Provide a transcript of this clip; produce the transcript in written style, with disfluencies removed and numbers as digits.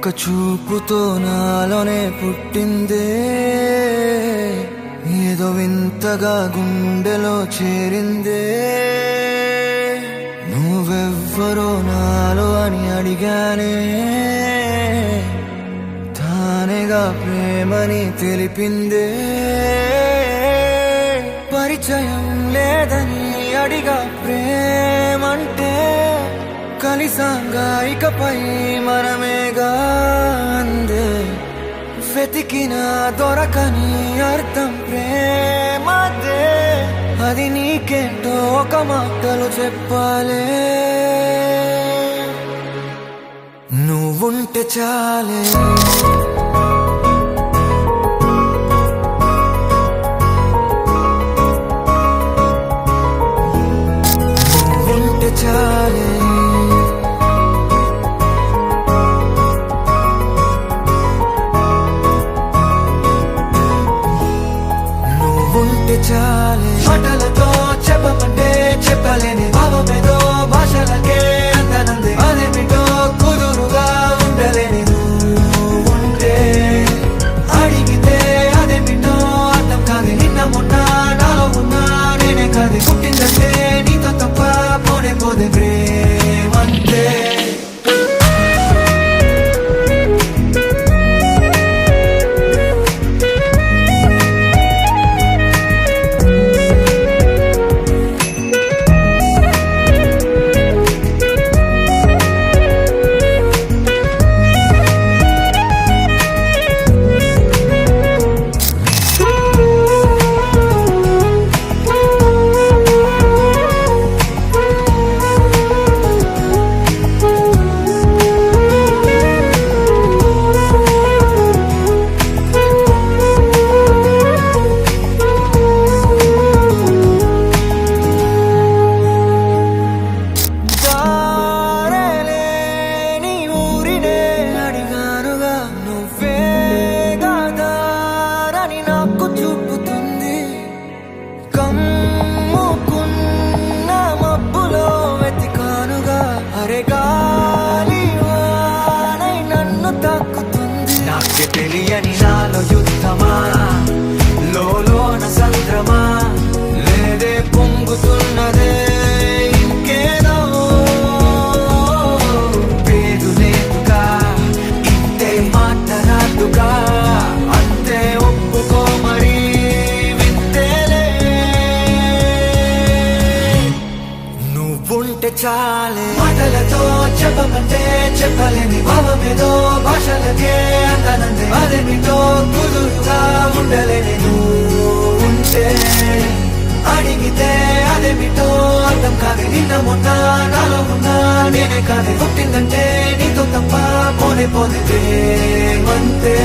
ఒక్క చూపుతో నాలోనే పుట్టిందే, ఏదో వింతగా గుండెలో చేరిందే. నువ్వెవ్వరో నాలో అని అడిగానే, తానేగా ప్రేమని తెలిపిందే. పరిచయం లేదని అడిగా ప్రేమంటే, కలిసాంగా ఇకపై మనమేగా అందే. వెతికినా దొరకని అర్థం ప్రేమదే, అది నీకేంటో ఒక మాటలు చెప్పాలే. నువ్వుంటే చాలే, నువ్వుంటే చాలే, నువ్వుంటే చాలే. మాటలతో చెప్పమంటే చెప్పలేని భావమేదో భాషలకే అందనంది. అదేమిటో కుదురుగా ఉండలేని నువ్వుంటే, అడిగితే అదేమిటో అర్థం కాదు. నిన్న మొన్న నాలో ఉన్నా నేనే కాదు. పుట్టిందంటే నీతో తప్ప పోనే పోదే ప్రేమంతే. తెలియని నాలో యుద్ధమా, లోన సంద్రమా, లేదే పొంగుతున్నదే ఇంకేదో. పేరు లేదుగా ఇంతే మాట్లాడుగా, అంతే ఒప్పుకో మరి వింతేలే. నువ్వుంటే చాలే, మాటలతో చెప్పమంటే చెప్పలేని భావమేదో భాషలకే అందనంది. అదేమిటో కుదురుగా ఉండలేని నువ్వుంటే, అడిగితే అదేమిటో అర్థం కాదు. నిన్న మొన్న నాలో ఉన్నా నేనే కాదు. పుట్టిందంటే నీతో తప్ప పోనే పోదే ప్రేమంతే.